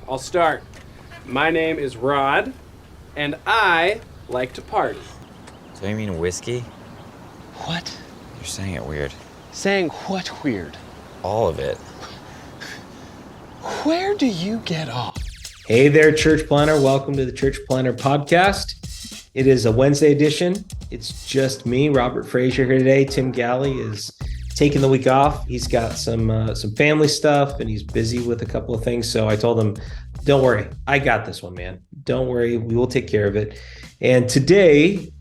I'll start. My name is Rod, and I like to party. So you mean whiskey? What? You're saying it weird. Saying what weird? All of it. Where do you get off? Hey there, Church Planner. Welcome to the Church Planner Podcast. It is a Wednesday edition. It's just me, Robert Frazier, here today. Tim Galley is taking the week off. He's got some family stuff, and he's busy with a couple of things. So I told him, don't worry. I got this one, man. Don't worry. We will take care of it. And today,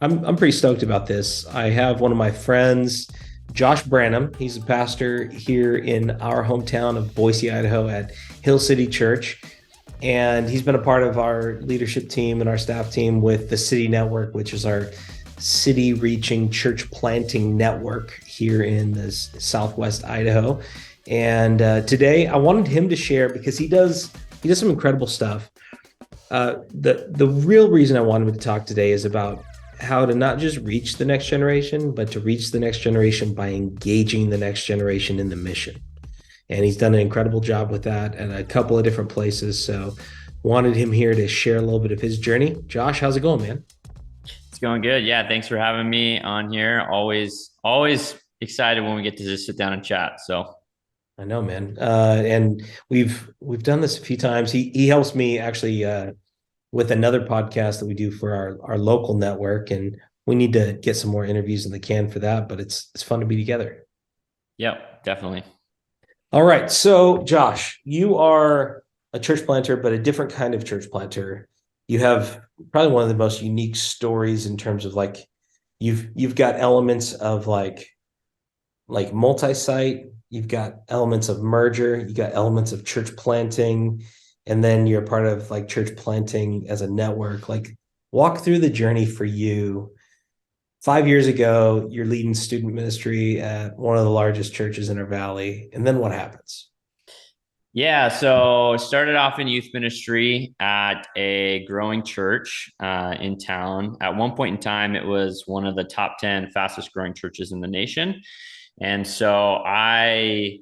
I'm pretty stoked about this. I have one of my friends, Josh Branham. He's a pastor here in our hometown of Boise, Idaho at Hill City Church. And he's been a part of our leadership team and our staff team with the City Network, which is our city reaching church planting network here in the Southwest Idaho. And today I wanted him to share because he does some incredible stuff. The real reason I wanted him to talk today is about how to not just reach the next generation, but to reach the next generation by engaging the next generation in the mission. And he's done an incredible job with that at a couple of different places. So wanted him here to share a little bit of his journey. Josh, how's it going, man? It's going good. Yeah. Thanks for having me on here. Always excited when we get to just sit down and chat. So I know, man. And we've done this a few times. He helps me actually with another podcast that we do for our local network. And we need to get some more interviews in the can for that, but it's fun to be together. Yep, definitely. All right. So Josh, you are a church planter, but a different kind of church planter. You have probably one of the most unique stories in terms of like, you've got elements of like multi-site, you've got elements of merger, you got elements of church planting, and then you're part of like church planting as a network. Like walk through the journey for you. 5 years ago, you're leading student ministry at one of the largest churches in our valley. And then what happens? Yeah. So started off in youth ministry at a growing church in town. At one point in time, it was one of the top 10 fastest growing churches in the nation. And so I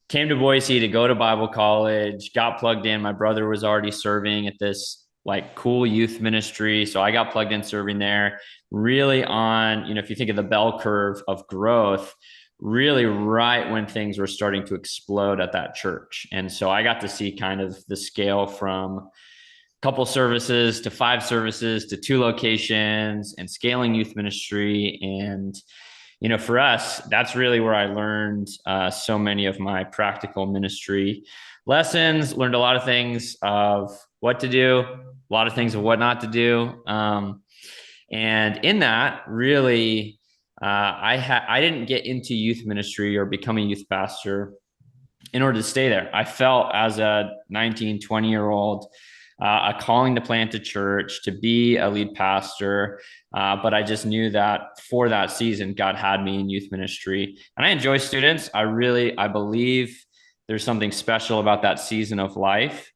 came to Boise to go to Bible college, got plugged in. My brother was already serving at this like cool youth ministry. So I got plugged in serving there really on, if you think of the bell curve of growth, really right when things were starting to explode at that church. And so I got to see kind of the scale from a couple services to 5 services to 2 locations and scaling youth ministry. And for us, that's really where I learned so many of my practical ministry lessons, learned a lot of things of what to do, a lot of things of what not to do. And in that, really, I didn't get into youth ministry or become a youth pastor in order to stay there. I felt as a 19, 20-year-old, a calling to plant a church, to be a lead pastor. But I just knew that for that season, God had me in youth ministry. And I enjoy students. I believe there's something special about that season of life.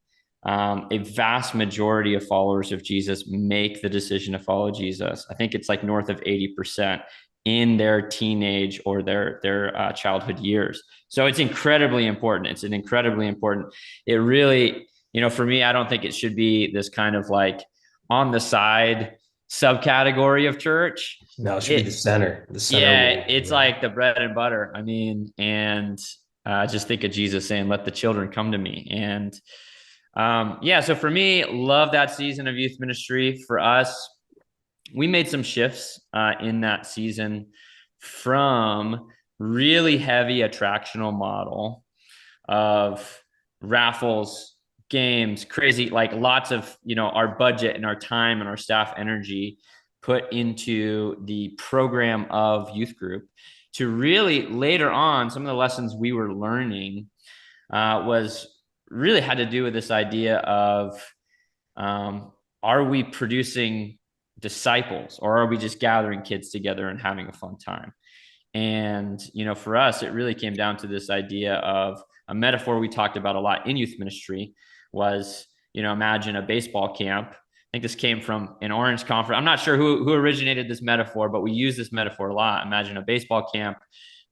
A vast majority of followers of Jesus make the decision to follow Jesus. I think it's like north of 80% in their teenage or their childhood years. So it's incredibly important. It's an incredibly important. It really, for me, I don't think it should be this kind of like on the side subcategory of church. No, it should be the center. Yeah, it's like the bread and butter. I mean, and just think of Jesus saying, "Let the children come to me." And so for me, love that season of youth ministry. For us, we made some shifts in that season from really heavy attractional model of raffles, games, crazy, like lots of, our budget and our time and our staff energy put into the program of youth group, to really later on, some of the lessons we were learning was really had to do with this idea of, are we producing disciples, or are we just gathering kids together and having a fun time? And, for us, it really came down to this idea of a metaphor we talked about a lot in youth ministry was, imagine a baseball camp. I think this came from an Orange conference. I'm not sure who originated this metaphor, but we use this metaphor a lot. Imagine a baseball camp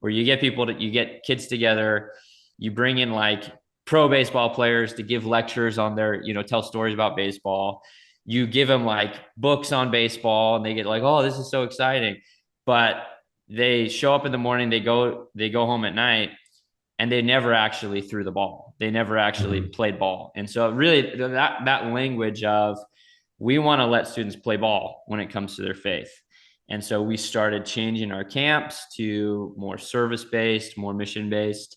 where you get kids together, you bring in like pro baseball players to give lectures on their, tell stories about baseball. You give them like books on baseball and they get like, oh, this is so exciting. But they show up in the morning, they go home at night, and they never actually threw the ball. They never actually played ball. And so really that language of, we want to let students play ball when it comes to their faith. And so we started changing our camps to more service-based, more mission-based.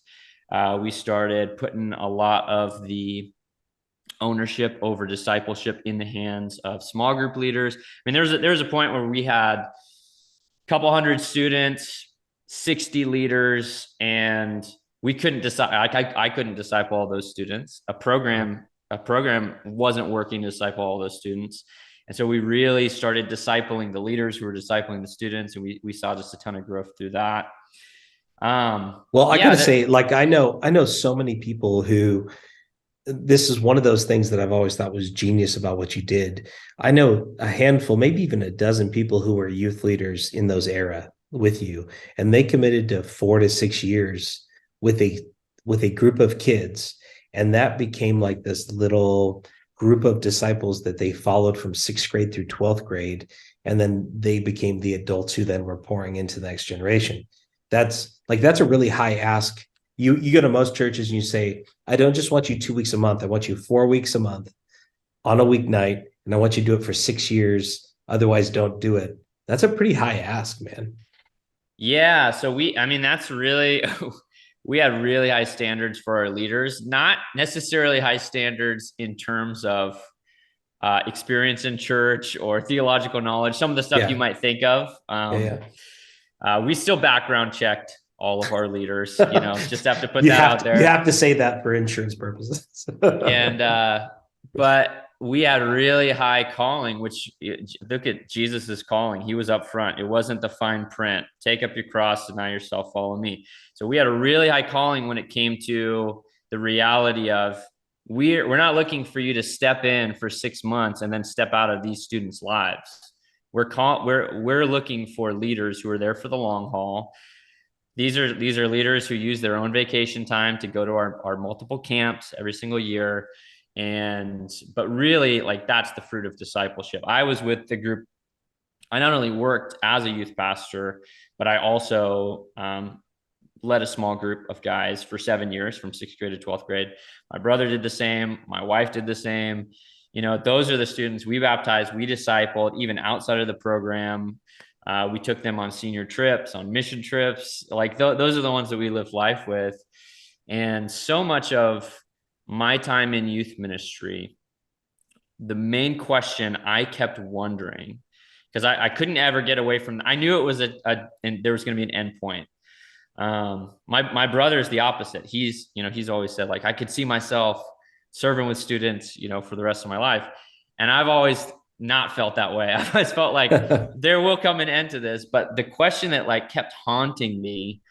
We started putting a lot of the ownership over discipleship in the hands of small group leaders. I mean, there's a point where we had a couple hundred students, 60 leaders, and we couldn't decide. I couldn't disciple all those students. A program wasn't working to disciple all those students. And so we really started discipling the leaders who were discipling the students. And we saw just a ton of growth through that. Well, I gotta say, like, I know so many people who, this is one of those things that I've always thought was genius about what you did. I know a handful, maybe even a dozen people who were youth leaders in those era with you, and they committed to 4 to 6 years with a group of kids. And that became like this little group of disciples that they followed from 6th grade through 12th grade. And then they became the adults who then were pouring into the next generation. That's a really high ask. You go to most churches and you say, I don't just want you 2 weeks a month. I want you 4 weeks a month on a weeknight. And I want you to do it for 6 years. Otherwise, don't do it. That's a pretty high ask, man. Yeah. So that's really, we had really high standards for our leaders, not necessarily high standards in terms of experience in church or theological knowledge, some of the stuff you might think of. We still background checked all of our leaders, just have to put that out there. You have to say that for insurance purposes. And, but we had really high calling, which, look at Jesus's calling. He was up front. It wasn't the fine print. Take up your cross, deny yourself, follow me. So we had a really high calling when it came to the reality of, we're not looking for you to step in for 6 months and then step out of these students' lives. We're looking for leaders who are there for the long haul. These are leaders who use their own vacation time to go to our multiple camps every single year. But really, like, that's the fruit of discipleship. I was with the group. I not only worked as a youth pastor, but I also led a small group of guys for 7 years, from 6th grade to 12th grade. My brother did the same. My wife did the same. Those are the students we baptized, we discipled, even outside of the program. We took them on senior trips, on mission trips. Like those are the ones that we lived life with. And so much of my time in youth ministry, the main question I kept wondering, because I couldn't ever get away from, I knew it was and there was going to be an end point. My brother is the opposite. He's always said, like, I could see myself serving with students, for the rest of my life. And I've always not felt that way. I've always felt like there will come an end to this. But the question that like kept haunting me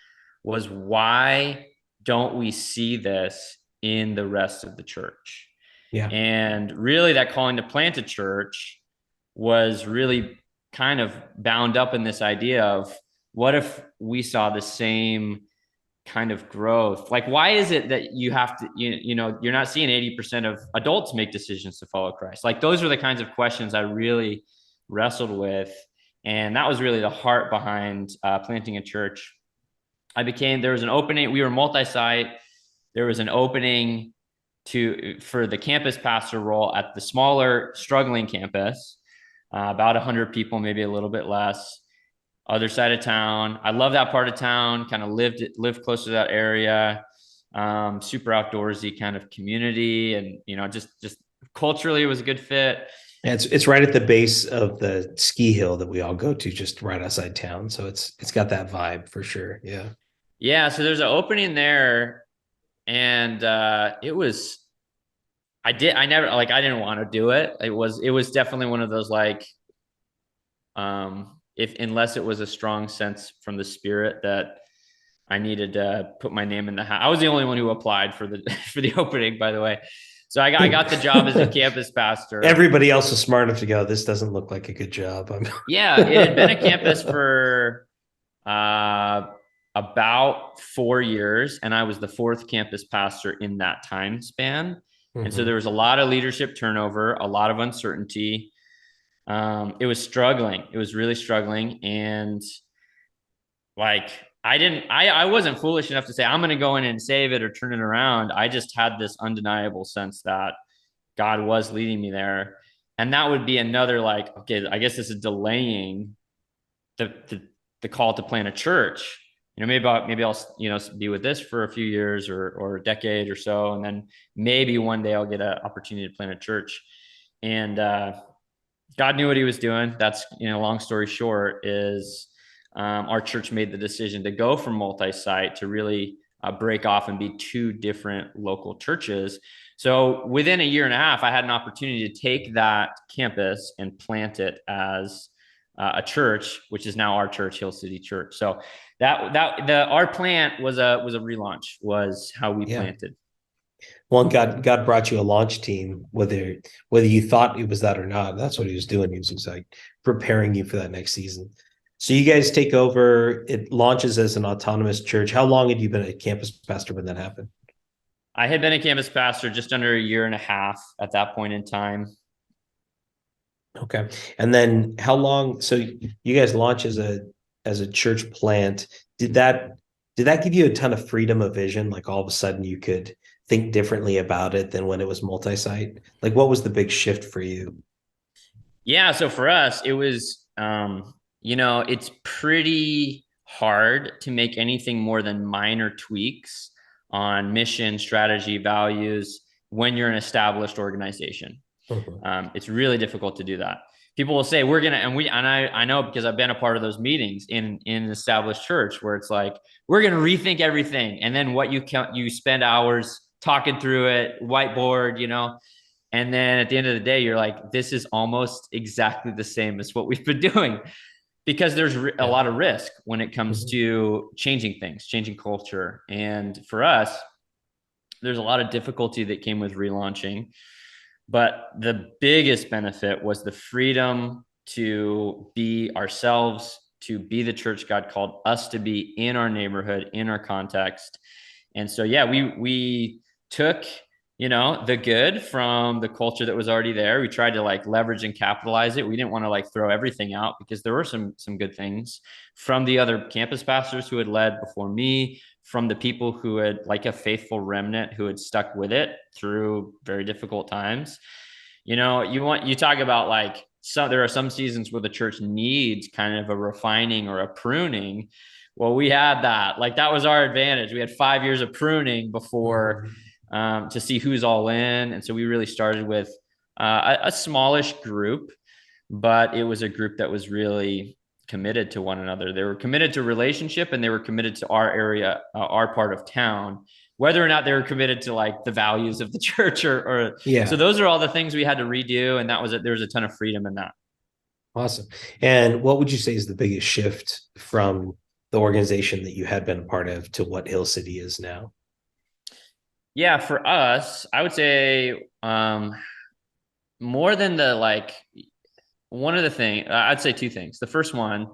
was, why don't we see this in the rest of the church? Yeah. And really that calling to plant a church was really kind of bound up in this idea of, what if we saw the same kind of growth? Like, why is it that you have to, you're not seeing 80% of adults make decisions to follow Christ? Like, those are the kinds of questions I really wrestled with. And that was really the heart behind planting a church. There was an opening. We were multi-site. There was an opening for the campus pastor role at the smaller, struggling campus, about 100 people, maybe a little bit less. Other side of town. I love that part of town, kind of lived close to that area. Super outdoorsy kind of community. And, just culturally it was a good fit. And it's right at the base of the ski hill that we all go to, just right outside town. So it's got that vibe for sure. Yeah. Yeah. So there's an opening there, and I didn't want to do it. It was definitely one of those, like, unless it was a strong sense from the Spirit that I needed to put my name in the hat. I was the only one who applied for the opening, by the way. So I got the job as a campus pastor. Everybody else was smart enough to go, this doesn't look like a good job. Yeah, it had been a campus for about 4 years, and I was the fourth campus pastor in that time span. And so there was a lot of leadership turnover, a lot of uncertainty. It was struggling. It was really struggling. And like, I wasn't foolish enough to say, I'm going to go in and save it or turn it around. I just had this undeniable sense that God was leading me there. And that would be another, like, okay, I guess this is delaying the call to plant a church. Maybe I'll be with this for a few years or a decade or so, and then maybe one day I'll get an opportunity to plant a church. And God knew what He was doing. That's, long story short, is our church made the decision to go from multi-site to really break off and be two different local churches. So within a year and a half, I had an opportunity to take that campus and plant it as a church, which is now our church, Hill City Church. So our plant was a relaunch, was how we planted. Well, God brought you a launch team, whether you thought it was that or not. That's what He was doing. He was just like preparing you for that next season. So you guys take over. It launches as an autonomous church. How long had you been a campus pastor when that happened? I had been a campus pastor just under a year and a half at that point in time. Okay. And then how long, so you guys launch as a church plant. Did that give you a ton of freedom of vision? Like all of a sudden you could think differently about it than when it was multi-site? Like what was the big shift for you? Yeah. So for us, it was, it's pretty hard to make anything more than minor tweaks on mission, strategy, values when you're an established organization. It's really difficult to do that. People will say I know because I've been a part of those meetings in an established church where it's like, we're going to rethink everything. And then you spend hours talking through it, whiteboard, and then at the end of the day, you're like, this is almost exactly the same as what we've been doing, because there's a lot of risk when it comes to changing things, changing culture. And for us, there's a lot of difficulty that came with relaunching. But the biggest benefit was the freedom to be ourselves, to be the church God called us to be in our neighborhood, in our context. And so, yeah, we took, the good from the culture that was already there. We tried to leverage and capitalize it. We didn't want to throw everything out, because there were some good things from the other campus pastors who had led before me, from the people who had, like a faithful remnant who had stuck with it through very difficult times. You talk about there are some seasons where the church needs kind of a refining or a pruning. Well, we had that. That was our advantage. We had 5 years of pruning before to see who's all in. And so we really started with a smallish group, but it was a group that was really committed to one another. They were committed to relationship, and they were committed to our area, our part of town, whether or not they were committed to the values of the church or. So those are all the things we had to redo. And there was a ton of freedom in that. Awesome. And what would you say is the biggest shift from the organization that you had been a part of to what Hill City is now? Yeah, for us, I would say more than one of the things, I'd say two things. The first one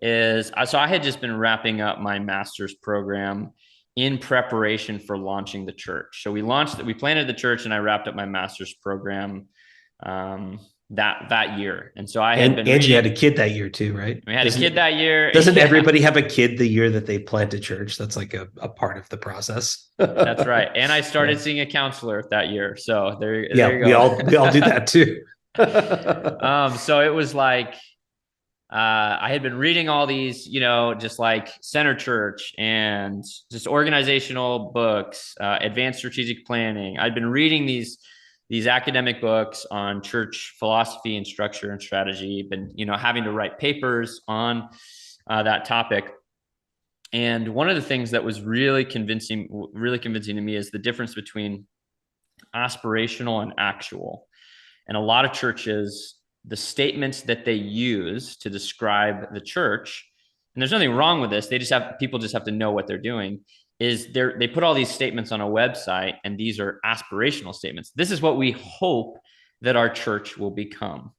is, so I had just been wrapping up my master's program in preparation for launching the church. So we planted the church, and I wrapped up my master's program that year. And so I had been. And you had a kid that year too, right? We had a kid that year. Doesn't everybody have a kid the year that they plant a church? That's like a part of the process. That's right. And I started seeing a counselor that year. So there you go. we all do that too. So it was I had been reading all these, just Center Church and just organizational books, advanced strategic planning. I'd been reading these academic books on church philosophy and structure and strategy, been, having to write papers on that topic. And one of the things that was really convincing to me is the difference between aspirational and actual. And a lot of churches, the statements that they use to describe the church, and there's nothing wrong with this, people just have to know what they're doing, is they put all these statements on a website, and these are aspirational statements. This is what we hope that our church will become.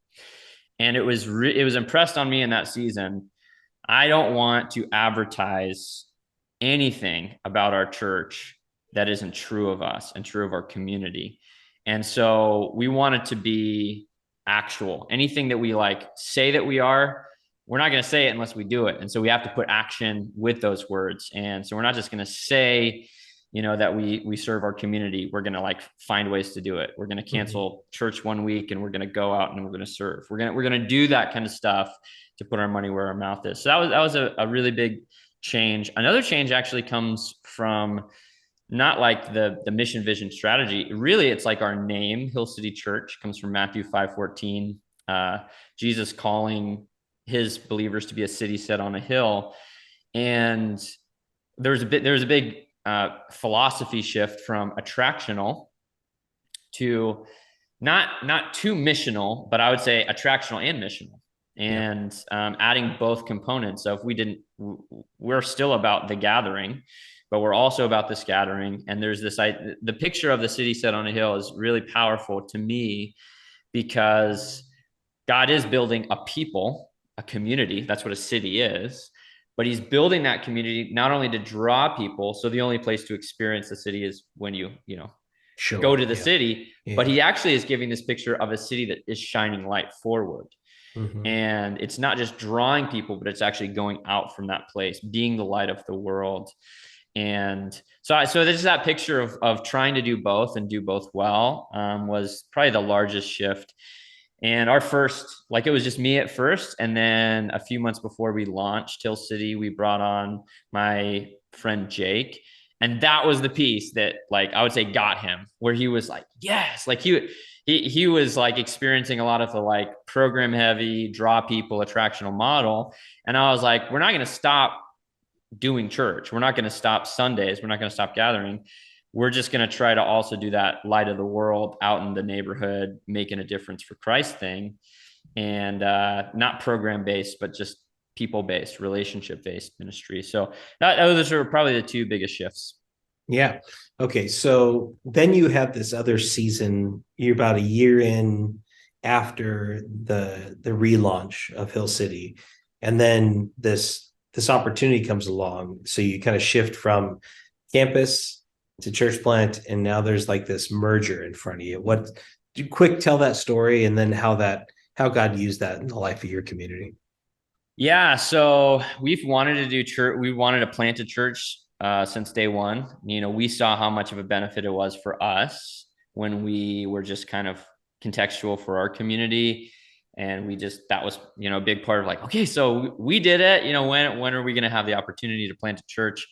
And it was impressed on me in that season. I don't want to advertise anything about our church that isn't true of us and true of our community. And so we want it to be actual. Anything that we like say that we are, we're not going to say it unless we do it. And so we have to put action with those words. And so we're not just going to say, that we serve our community. We're going to like find ways to do it. We're going to cancel church one week and we're going to go out and we're going to serve. We're going to do that kind of stuff to put our money where our mouth is. So that was a really big change. Another change actually comes from not like the mission, vision, strategy. Really, it's like our name, Hill City Church, comes from Matthew 5:14. Jesus calling his believers to be a city set on a hill. And there's a big philosophy shift from attractional to not too missional, but I would say attractional and missional. And adding both components. So if we're still about the gathering, but we're also about this gathering. And there's the picture of the city set on a hill is really powerful to me because God is building a people, a community. That's what a city is. But he's building that community not only to draw people. So the only place to experience the city is when you go to the city, but he actually is giving this picture of a city that is shining light forward. And it's not just drawing people, but it's actually going out from that place, being the light of the world. And so this is that picture of trying to do both and do both well, was probably the largest shift. And our first, like it was just me at first. And then a few months before we launched Hill City, we brought on my friend Jake. And that was the piece that like, I would say got him where he was like, yes, like he was like experiencing a lot of the like program heavy, draw people, attractional model. And I was like, we're not going to stop doing church. We're not going to stop Sundays. We're not going to stop gathering. We're just going to try to also do that light of the world out in the neighborhood, making a difference for Christ thing. And not program based, but just people based, relationship based ministry. So those are probably the two biggest shifts. Yeah. Okay. So then you have this other season. You're about a year in after the relaunch of Hill City, and then this opportunity comes along. So you kind of shift from campus to church plant, and now there's like this merger in front of you. What? Quick, tell that story, and then how God used that in the life of your community. Yeah. So we've wanted to do church. We wanted to plant a church since day one. We saw how much of a benefit it was for us when we were just kind of contextual for our community. And that was, a big part of like, okay, so we did it, when are we going to have the opportunity to plant a church?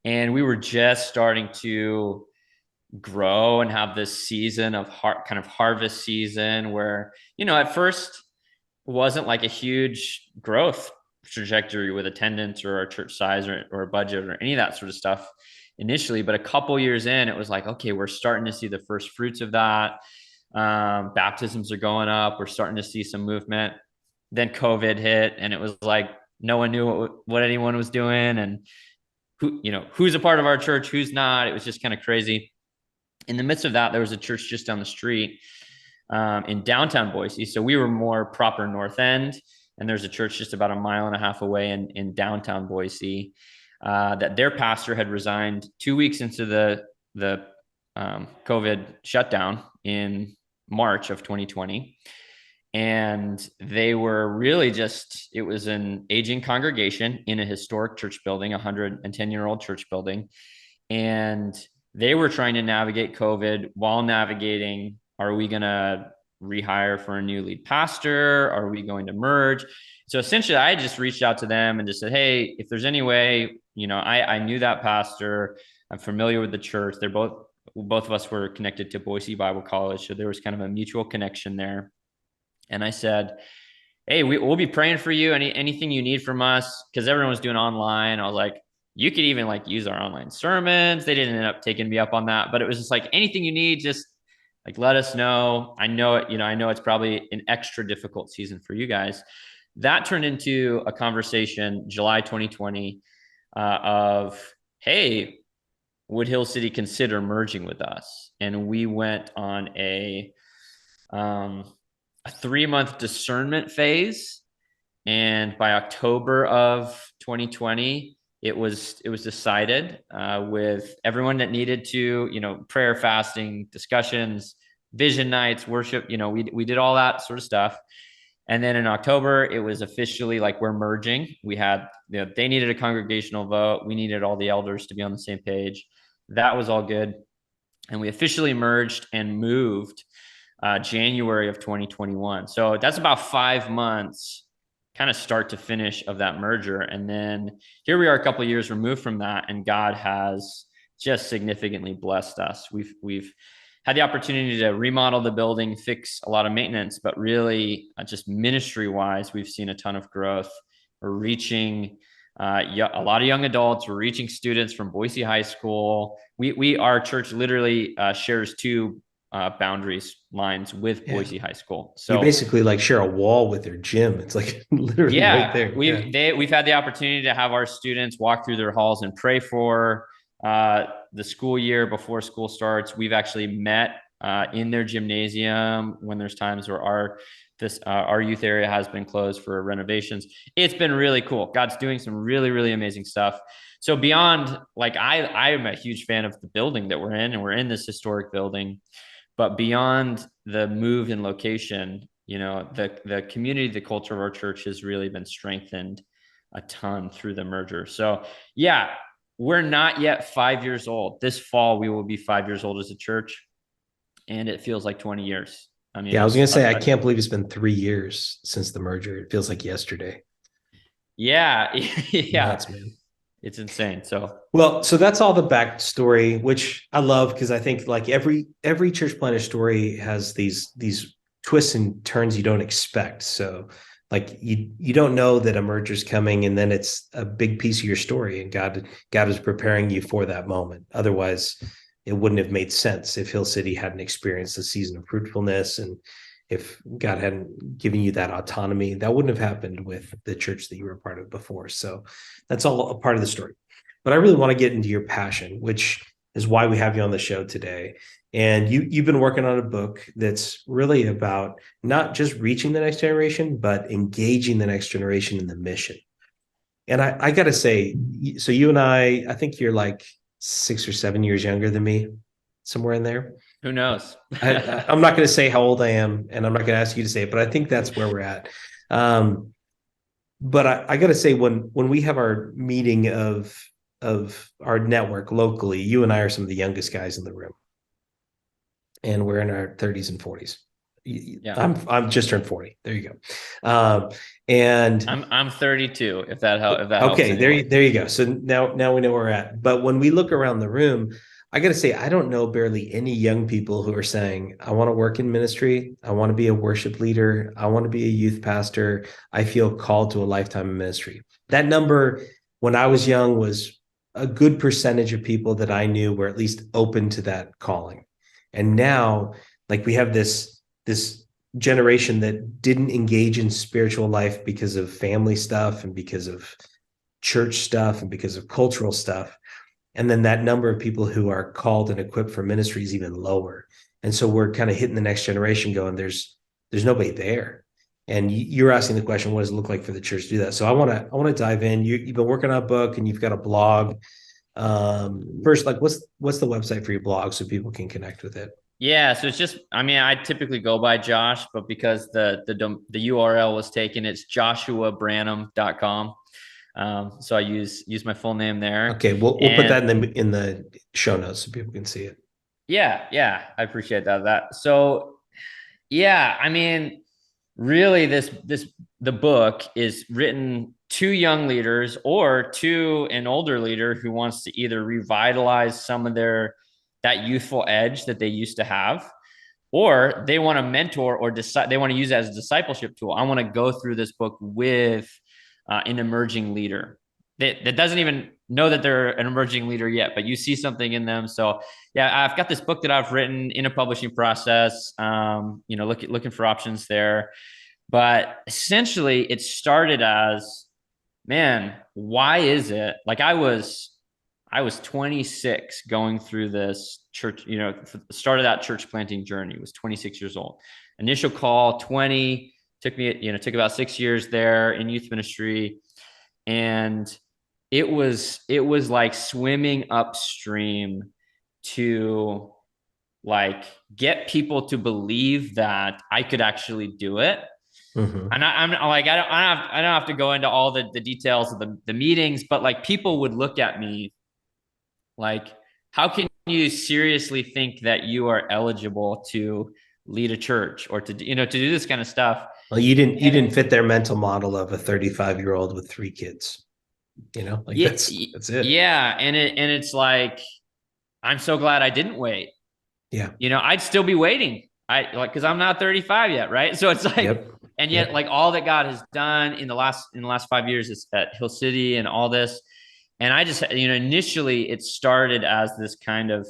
And we were just starting to grow and have this season of kind of harvest season where, at first wasn't like a huge growth trajectory with attendance or our church size or budget or any of that sort of stuff initially. But a couple years in, it was like, okay, we're starting to see the first fruits of that. Baptisms are going up. We're starting to see some movement. Then COVID hit and it was like, no one knew what anyone was doing and who's a part of our church, who's not. It was just kind of crazy. In the midst of that, there was a church just down the street in downtown Boise. So we were more proper North End, and there's a church just about a mile and a half away in downtown Boise that their pastor had resigned 2 weeks into the COVID shutdown in March of 2020. And they were really it was an aging congregation in a historic church building, 110-year-old church building. And they were trying to navigate COVID while navigating, are we going to rehire for a new lead pastor? Are we going to merge? So essentially I just reached out to them and just said, hey, if there's any way, I knew that pastor, I'm familiar with the church. Both of us were connected to Boise Bible College. So there was kind of a mutual connection there. And I said, hey, we'll be praying for you. Anything you need from us, because everyone was doing online. I was like, you could even like use our online sermons. They didn't end up taking me up on that, but it was just like anything you need, just like let us know. I know it, I know it's probably an extra difficult season for you guys. That turned into a conversation July 2020 of, hey, would Hill City consider merging with us? And we went on a 3-month discernment phase. And by October of 2020, it was decided with everyone that needed to, prayer, fasting, discussions, vision nights, worship, we did all that sort of stuff. And then in October, it was officially like, we're merging. We had, they needed a congregational vote. We needed all the elders to be on the same page. That was all good. And we officially merged and moved January of 2021. So that's about 5 months, kind of start to finish of that merger. And then here we are a couple of years removed from that, and God has just significantly blessed us. We've had the opportunity to remodel the building, fix a lot of maintenance, but really just ministry wise, we've seen a ton of growth. We're reaching a lot of young adults. We're reaching students from Boise High School. Our church literally shares two boundaries lines with Boise High School. So you basically like share a wall with their gym. It's like literally right there. We've had the opportunity to have our students walk through their halls and pray for the school year before school starts. We've actually met in their gymnasium when there's times where our youth area has been closed for renovations. It's been really cool. God's doing some really, really amazing stuff. So beyond, like, I am a huge fan of the building that we're in, and we're in this historic building. But beyond the move in location, the community, the culture of our church has really been strengthened a ton through the merger. So yeah, we're not yet 5 years old. This fall, we will be 5 years old as a church, and it feels like 20 years. I mean, I was going to say, I can't believe it's been 3 years since the merger. It feels like yesterday. Yeah. Yeah. Nuts, man. It's insane. So that's all the backstory, which I love, because I think like every church planter story has these twists and turns you don't expect. So like you don't know that a merger is coming, and then it's a big piece of your story, and God is preparing you for that moment. Otherwise, it wouldn't have made sense if Hill City hadn't experienced a season of fruitfulness, and if God hadn't given you that autonomy. That wouldn't have happened with the church that you were a part of before. So that's all a part of the story. But I really want to get into your passion, which is why we have you on the show today. And you've been working on a book that's really about not just reaching the next generation, but engaging the next generation in the mission. And I got to say, so you and I think you're like 6 or 7 years younger than me, somewhere in there. Who knows? I'm not going to say how old I am, and I'm not going to ask you to say it, but I think that's where we're at. But I got to say, when we have our meeting of our network locally, you and I are some of the youngest guys in the room, and we're in our 30s and 40s. Yeah. I'm just turned 40. There you go. And I'm 32. If that helps. Okay, there you go. So now we know where we're at. But when we look around the room, I got to say, I don't know barely any young people who are saying, I want to work in ministry. I want to be a worship leader. I want to be a youth pastor. I feel called to a lifetime of ministry. That number, when I was young, was a good percentage of people that I knew were at least open to that calling. And now, like, we have this generation that didn't engage in spiritual life because of family stuff and because of church stuff and because of cultural stuff. And then that number of people who are called and equipped for ministry is even lower. And so we're kind of hitting the next generation going, there's nobody there. And you're asking the question, what does it look like for the church to do that? So I want to dive in. You've been working on a book, and you've got a blog. First, like, what's the website for your blog so people can connect with it? Yeah, so it's just, I mean, I typically go by Josh, but because the URL was taken, it's joshuabranham.com. So I use my full name there. Okay, we'll put that in the show notes so people can see it. Yeah, I appreciate that. So yeah, I mean, really, the book is written to young leaders or to an older leader who wants to either revitalize some of that youthful edge that they used to have, or they want to mentor or they want to use it as a discipleship tool. I want to go through this book with an emerging leader that doesn't even know that they're an emerging leader yet, but you see something in them. So yeah, I've got this book that I've written in a publishing process, looking for options there. But essentially it started as, man, why is it like I was 26 going through this church, the start of that church planting journey, was 26 years old. Initial call, 20, took about 6 years there in youth ministry. And it was like swimming upstream to like get people to believe that I could actually do it. Mm-hmm. And I'm like, I don't have to go into all the details of the meetings, but like people would look at me like, how can you seriously think that you are eligible to lead a church or to do this kind of stuff? Well, you didn't fit their mental model of a 35-year-old with 3 kids. Like Yeah, that's it. yeah, and it's like, I'm so glad I didn't wait. Yeah. I'd still be waiting. Because I'm not 35 yet, right? So it's like, Yep. and yet Yep. like all that God has done in the last 5 years is at Hill City and all this. And I just, initially it started as this kind of,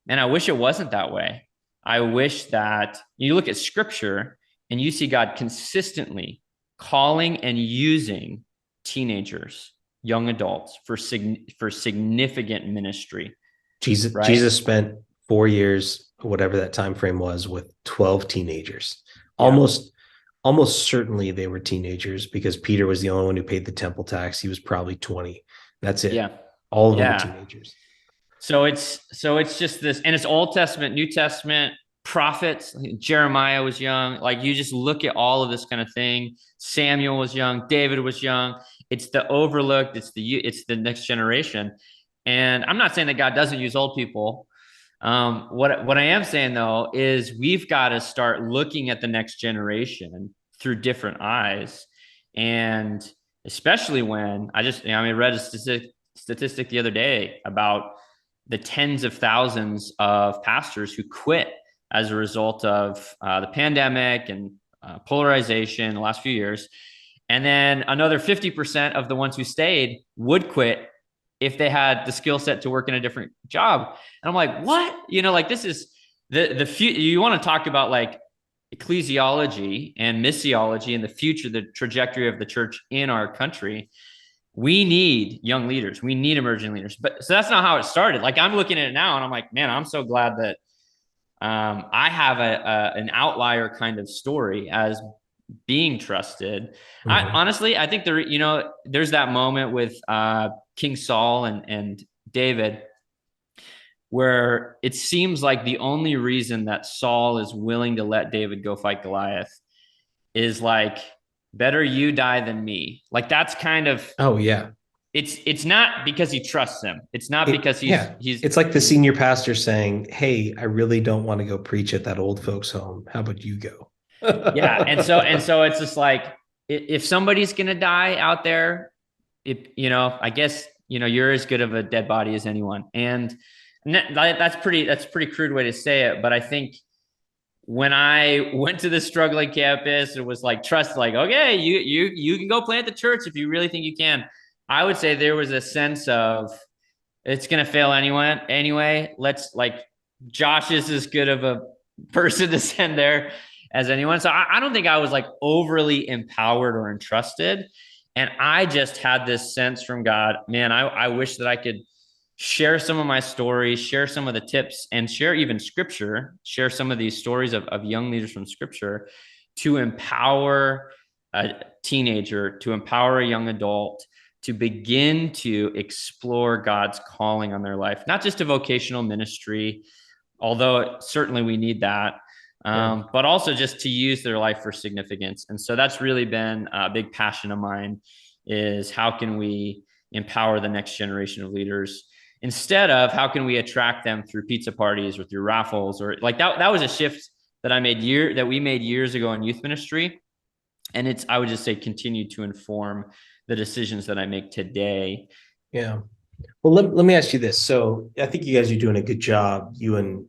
and I wish it wasn't that way. I wish that you look at scripture and you see God consistently calling and using teenagers, young adults for significant ministry, right? Jesus spent 4 years, whatever that time frame was, with 12 teenagers. Yeah. Almost certainly they were teenagers because Peter was the only one who paid the temple tax. He was probably 20. That's it. Yeah. All of them were Yeah. teenagers. So it's just this, and it's Old Testament, New Testament, prophets. Jeremiah was young. Like you just look at all of this kind of thing. Samuel was young. David was young. It's the overlooked. It's the next generation. And I'm not saying that God doesn't use old people. What I am saying though is we've got to start looking at the next generation through different eyes, and especially when I read a statistic the other day about the tens of thousands of pastors who quit as a result of the pandemic and polarization the last few years. And then another 50% of the ones who stayed would quit if they had the skill set to work in a different job. And I'm like, what? Like this is the you want to talk about like ecclesiology and missiology and the future, the trajectory of the church in our country. We need young leaders. We need emerging leaders. But so that's not how it started. Like I'm looking at it now and I'm like, man, I'm so glad that I have an outlier kind of story as being trusted. Mm-hmm. I think there's that moment with King Saul and David where it seems like the only reason that Saul is willing to let David go fight Goliath is like, better you die than me. Like that's kind of, oh yeah. It's not because he trusts him. It's not because he's it's like the senior pastor saying, hey, I really don't want to go preach at that old folks home. How about you go? Yeah. And so it's just like, if somebody's going to die out there, I guess, you're as good of a dead body as anyone. And that's pretty crude way to say it. But I think when I went to the struggling campus, it was like, trust, like, okay, you can go plant the church if you really think you can. I would say there was a sense of it's going to fail anyway. Let's like, Josh is as good of a person to send there as anyone. So I don't think I was like overly empowered or entrusted. And I just had this sense from God, man, I wish that I could share some of my stories, share some of the tips, and share even scripture, share some of these stories of young leaders from scripture to empower a teenager, to empower a young adult, to begin to explore God's calling on their life, not just a vocational ministry, although certainly we need that, but also just to use their life for significance. And so that's really been a big passion of mine, is how can we empower the next generation of leaders instead of how can we attract them through pizza parties or through raffles, or like that was a shift that we made years ago in youth ministry. And I would just say, continue to inform the decisions that I make today. Yeah. Well, let me ask you this. So I think you guys are doing a good job. You and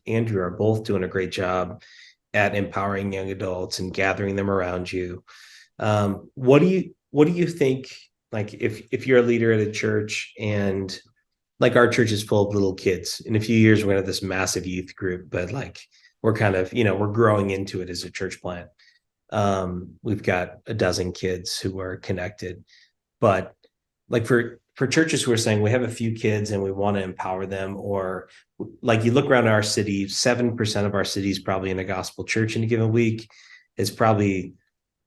Andrew are both doing a great job at empowering young adults and gathering them around you. What do you think, like if you're a leader at a church, and like our church is full of little kids, in a few years we're going to have this massive youth group, but like we're kind of, we're growing into it as a church plant. We've got a dozen kids who are connected, but like for churches who are saying we have a few kids and we want to empower them, or like you look around our city, 7% of our city is probably in a gospel church in a given week. It's probably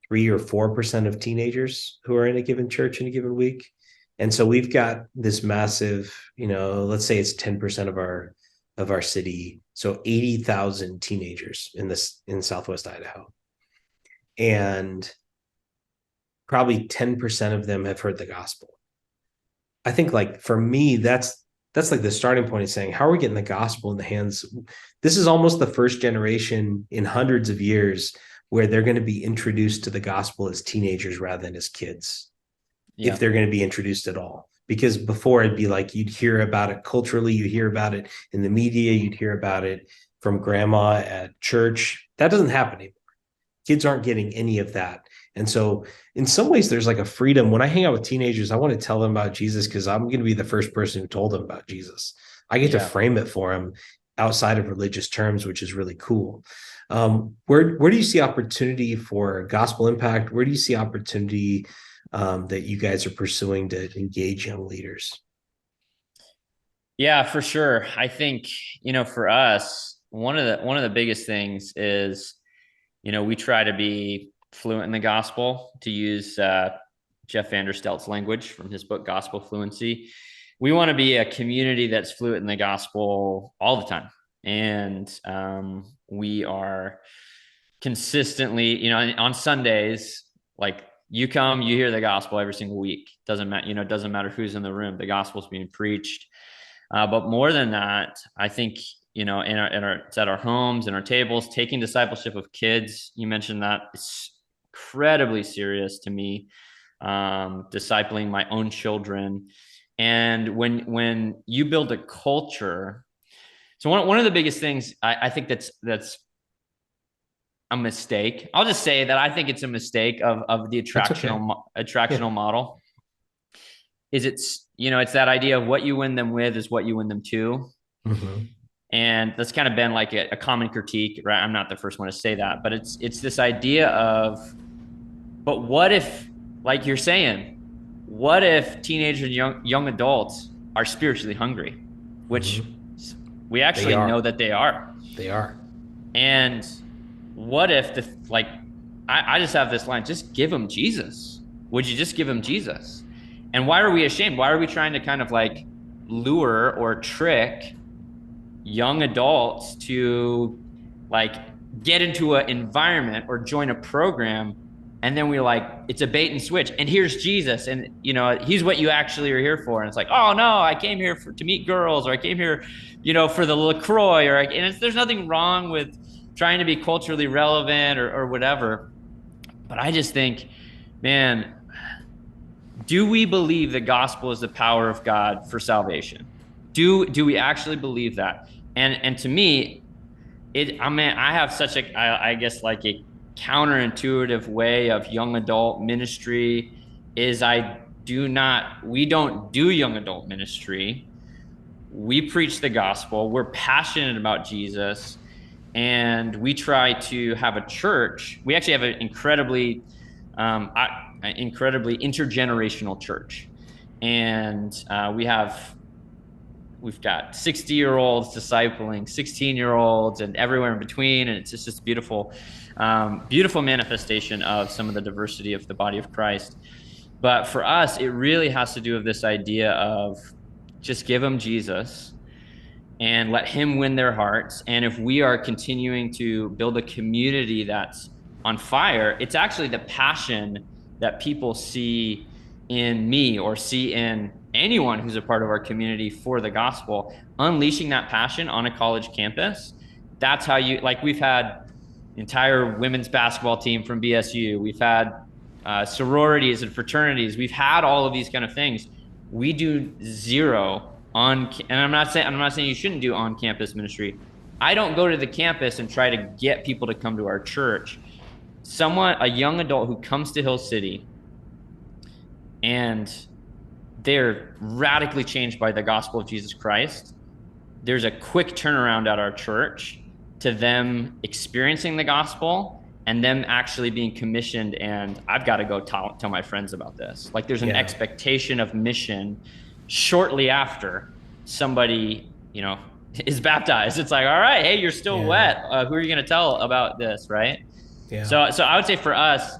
3 or 4% of teenagers who are in a given church in a given week. And so we've got this massive, let's say it's 10% of our city, so 80,000 teenagers in Southwest Idaho. And probably 10% of them have heard the gospel. I think, like, for me, that's like the starting point, is saying, how are we getting the gospel in the hands? This is almost the first generation in hundreds of years where they're going to be introduced to the gospel as teenagers rather than as kids, if they're going to be introduced at all. Because before, it'd be like, you'd hear about it culturally, you hear about it in the media, you'd hear about it from grandma at church. That doesn't happen anymore. Kids aren't getting any of that. And so in some ways, there's like a freedom. When I hang out with teenagers, I want to tell them about Jesus because I'm going to be the first person who told them about Jesus. I get to frame it for them outside of religious terms, which is really cool. Where do you see opportunity for gospel impact? Where do you see opportunity that you guys are pursuing to engage young leaders? Yeah, for sure. I think, for us, one of the biggest things is, we try to be fluent in the gospel, to use Jeff Vanderstelt's language from his book, Gospel Fluency. We want to be a community that's fluent in the gospel all the time. And we are consistently, on Sundays, like, you come, you hear the gospel every single week. Doesn't matter, doesn't matter who's in the room. The gospel's being preached. But more than that, I think, it's at our homes and our tables, taking discipleship of kids. You mentioned that. It's incredibly serious to me, discipling my own children. And when you build a culture, so one of the biggest things I think that's a mistake. I'll just say that I think it's a mistake of the attractional model. Is it's that idea of what you win them with is what you win them to. Mm-hmm. And that's kind of been like a common critique, right? I'm not the first one to say that, but it's this idea of, but what if, like you're saying, what if teenagers and young adults are spiritually hungry, which we actually know that they are. They are. And what if I just have this line, just give them Jesus. Would you just give them Jesus? And why are we ashamed? Why are we trying to kind of like lure or trick young adults to like get into an environment or join a program, and then we're like, it's a bait and switch, and here's Jesus, and he's what you actually are here for? And it's like, oh no, I came here to meet girls, or I came here for the LaCroix, and there's nothing wrong with trying to be culturally relevant or whatever. But I just think, man, do we believe the gospel is the power of God for salvation? Do we actually believe that? And to me, I have such I guess like a counterintuitive way of young adult ministry is we don't do young adult ministry. We preach the gospel. We're passionate about Jesus, and we try to have a church. We actually have an incredibly intergenerational church, and we've got 60-year-olds discipling 16-year-olds and everywhere in between. And it's just this beautiful manifestation of some of the diversity of the body of Christ. But for us, it really has to do with this idea of just give them Jesus and let him win their hearts. And if we are continuing to build a community that's on fire, it's actually the passion that people see in me or see in anyone who's a part of our community for the gospel, unleashing that passion on a college campus. That's how we've had entire women's basketball team from BSU. We've had sororities and fraternities. We've had all of these kind of things. We do zero and I'm not saying you shouldn't do on-campus ministry. I don't go to the campus and try to get people to come to our church. A young adult who comes to Hill City and they're radically changed by the gospel of Jesus Christ, there's a quick turnaround at our church to them experiencing the gospel and them actually being commissioned. And I've got to go tell my friends about this. Like there's an expectation of mission shortly after somebody, is baptized. It's like, all right, hey, you're still wet. Who are you going to tell about this? Right. Yeah. So I would say for us,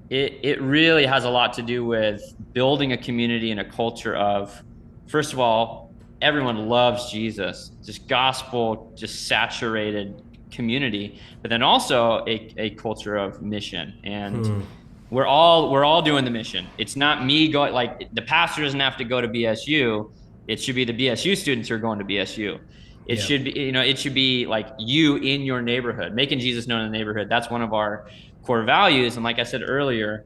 it really has a lot to do with building a community and a culture of, first of all, everyone loves Jesus, just gospel, just saturated community, but then also a culture of mission. And we're all doing the mission. It's not me going, like the pastor doesn't have to go to BSU. It should be the BSU students who are going to BSU. It Yeah. should be, it should be like you in your neighborhood, making Jesus known in the neighborhood. That's one of our core values. And like I said earlier,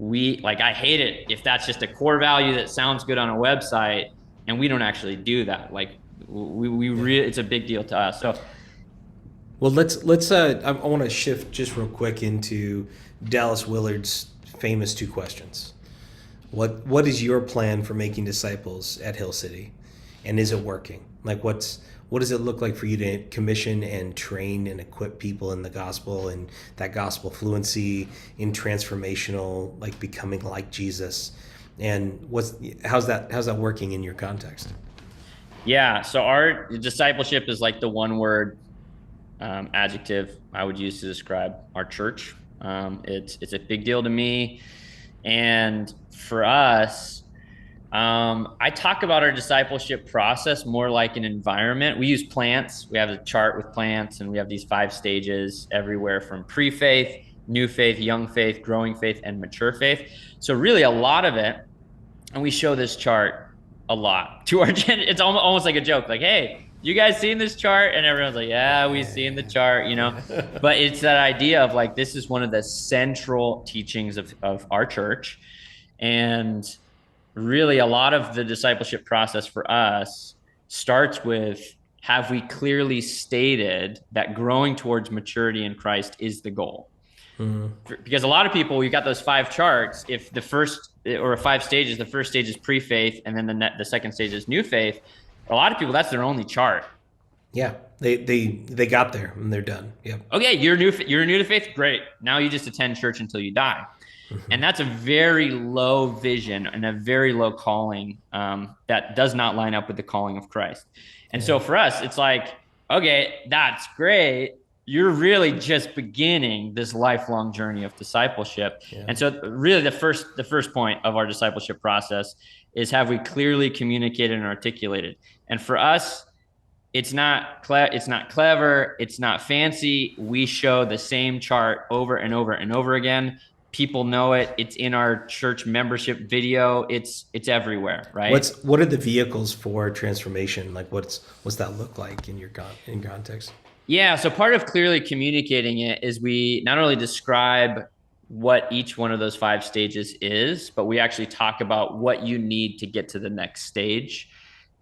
I hate it if that's just a core value that sounds good on a website and we don't actually do that. Like we really, it's a big deal to us. So Well, I want to shift just real quick into Dallas Willard's famous two questions. What is your plan for making disciples at Hill City, and is it working? Like, what does it look like for you to commission and train and equip people in the gospel and that gospel fluency in transformational, like becoming like Jesus? And how's that working in your context? yeah, so our discipleship is like the one word adjective I would use to describe our church. It's a big deal to me, and for us, I talk about our discipleship process more like an environment. We use plants. We have a chart with plants, and we have these 5 stages everywhere from pre-faith, new faith, young faith, growing faith, and mature faith. So really a lot of it, and we show this chart a lot to our it's almost like a joke, like, hey, you guys seen this chart? And everyone's like, yeah, we've seen the chart, but it's that idea of like, this is one of the central teachings of our church. And really a lot of the discipleship process for us starts with, have we clearly stated that growing towards maturity in Christ is the goal? Because a lot of people, we've got those 5 charts. If the first, or 5 stages, the first stage is pre-faith, and then the second stage is new faith. A lot of people, that's their only chart. Yeah, they got there and they're done. Yep. Okay, you're new to faith. Great. Now you just attend church until you die. And that's a very low vision and a very low calling that does not line up with the calling of Christ. And so for us, it's like, okay, that's great. You're really just beginning this lifelong journey of discipleship. Yeah. And so really the first point of our discipleship process is, have we clearly communicated and articulated? And for us, it's not clever, it's not fancy. We show the same chart over and over and over again. People know it. It's in our church membership video. It's everywhere, right? What are the vehicles for transformation? Like, what's that look like in context? Yeah, so part of clearly communicating it is we not only describe what each one of those 5 stages is, but we actually talk about what you need to get to the next stage.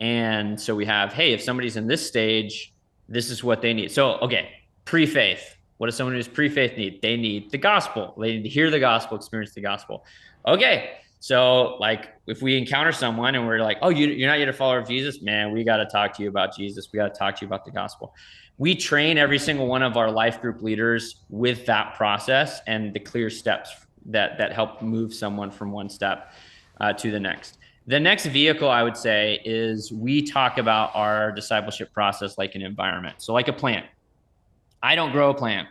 And so we have, hey, if somebody's in this stage, this is what they need. So, okay, pre-faith. What does someone who's pre-faith need? They need the gospel. They need to hear the gospel, experience the gospel. Okay, so like if we encounter someone and we're like, oh, you're not yet a follower of Jesus, man, we got to talk to you about Jesus. We got to talk to you about the gospel. We train every single one of our life group leaders with that process and the clear steps that help move someone from one step to the next. The next vehicle, I would say, is we talk about our discipleship process like an environment. So like a plant. I don't grow a plant.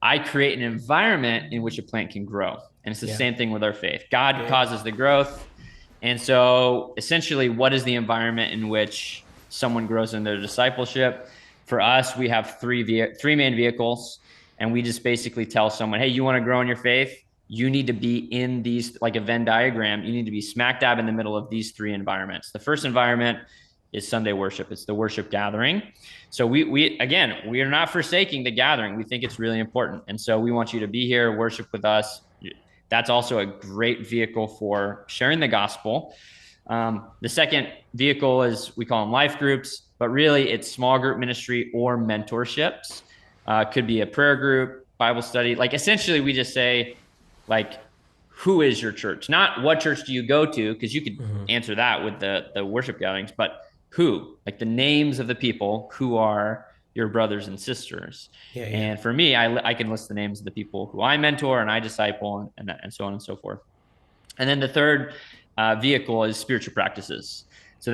I create an environment in which a plant can grow. And it's the same thing with our faith. God causes the growth. And so essentially, what is the environment in which someone grows in their discipleship? For us, we have three main vehicles, and we just basically tell someone, hey, you want to grow in your faith? You need to be in these, like a Venn diagram, you need to be smack dab in the middle of these 3 environments. The first environment is Sunday worship. It's the worship gathering. So we are not forsaking the gathering. We think it's really important. And so we want you to be here, worship with us. That's also a great vehicle for sharing the gospel. The second vehicle is, we call them life groups, but really it's small group ministry or mentorships. Could be a prayer group, Bible study. Like essentially we just say, like, who is your church? Not what church do you go to, because you could answer that with the worship gatherings, but who, like the names of the people who are your brothers and sisters. Yeah. And for me, I can list the names of the people who I mentor and I disciple and so on and so forth. And then the third vehicle is spiritual practices. So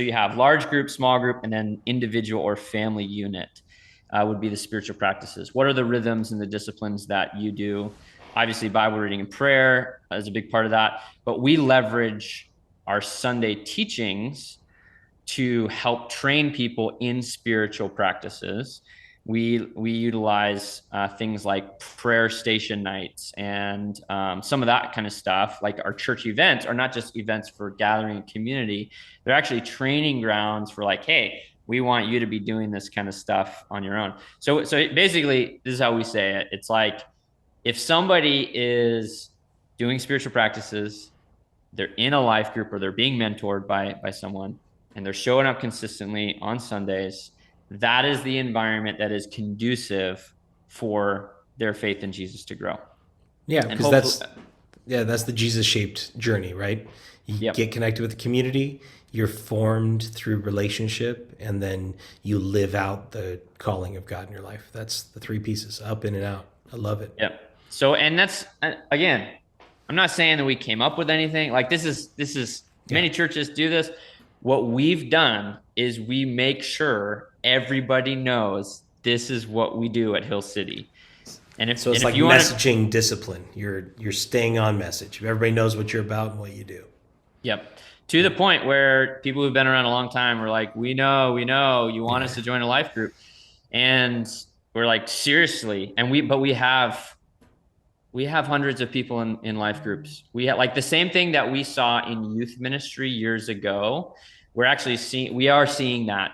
you have large group, small group, and then individual or family unit would be the spiritual practices. What are the rhythms and the disciplines that you do Obviously, Bible reading and prayer is a big part of that. But we leverage our Sunday teachings to help train people in spiritual practices. We utilize things like prayer station nights and some of that kind of stuff. Like our church events are not just events for gathering a community; they're actually training grounds for like, hey, we want you to be doing this kind of stuff on your own. So basically, this is how we say it. It's like if somebody is doing spiritual practices, they're in a life group or they're being mentored by someone, and they're showing up consistently on Sundays, that is the environment that is conducive for their faith in Jesus to grow. Yeah, because that's the Jesus-shaped journey, right? You get connected with the community, you're formed through relationship, and then you live out the calling of God in your life. That's the three pieces, up, in, and out. I love it. Yep. So, and that's, again, I'm not saying that we came up with anything. Like this is many churches do this. What we've done is we make sure everybody knows this is what we do at Hill City. And if, so it's and like if you messaging discipline. You're staying on message. Everybody knows what you're about and what you do. Yep. To the point where people who've been around a long time were like, we know you want us to join a life group. And we're like, seriously. And we have hundreds of people in life groups. We have like the same thing that we saw in youth ministry years ago. We are seeing that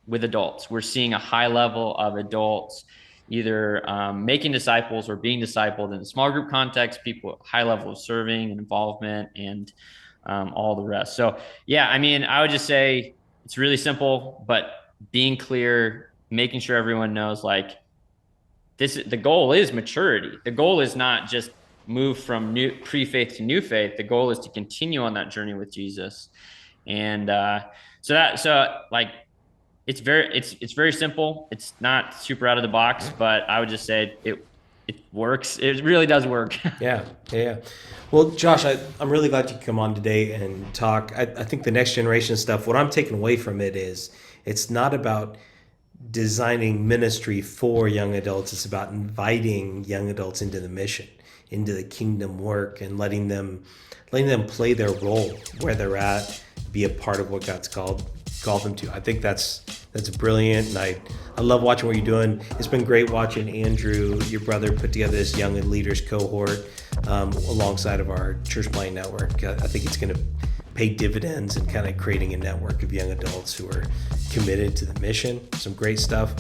with adults. We're seeing a high level of adults either making disciples or being discipled in a small group context, people high level of serving and involvement and all the rest. So yeah, I mean, I would just say it's really simple, but being clear, making sure everyone knows like the goal is maturity. The goal is not just move from pre-faith to new faith. The goal is to continue on that journey with Jesus. And so it's very simple. It's not super out of the box, but I would just say it works. It really does work. Yeah. Well, Josh, I'm really glad you could come on today and talk. I think the next generation stuff, what I'm taking away from it is it's not about designing ministry for young adults. It's about inviting young adults into the mission, into the kingdom work, and letting them play their role where they're at, be a part of what God's called them to. I think that's brilliant, and I love watching what you're doing. It's been great watching Andrew, your brother, put together this young leaders cohort alongside of our church planting network. I think it's going to pay dividends and kind of creating a network of young adults who are committed to the mission. Some great stuff.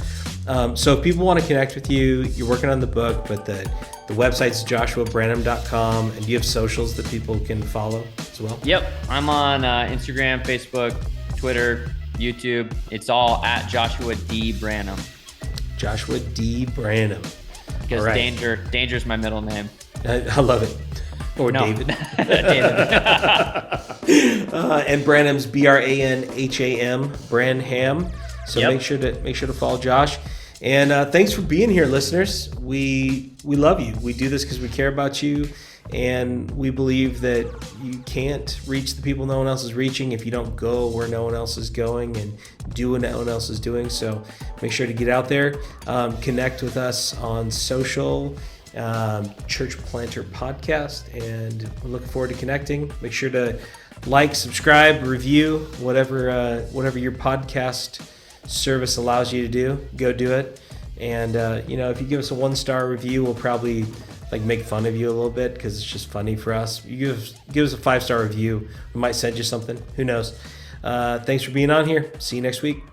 So if people want to connect with you, you're working on the book, but the website's joshuabranham.com, and do you have socials that people can follow as well? Yep. I'm on Instagram, Facebook, Twitter, YouTube. It's all at Joshua D. Branham. Joshua D. Branham. Because right. Danger is my middle name. I love it. Or no. David. David. And Branham's Branham, Branham. So yep. make sure to follow Josh. And thanks for being here, listeners. We love you. We do this because we care about you, and we believe that you can't reach the people no one else is reaching if you don't go where no one else is going and do what no one else is doing. So make sure to get out there, connect with us on social. Church Planter Podcast, and we're looking forward to connecting. Make sure to like, subscribe, review, whatever your podcast service allows you to do. Go do it. And if you give us a 1-star review, we'll probably make fun of you a little bit because it's just funny for us. You give us a 5-star review, we might send you something. Who knows? Thanks for being on here. See you next week.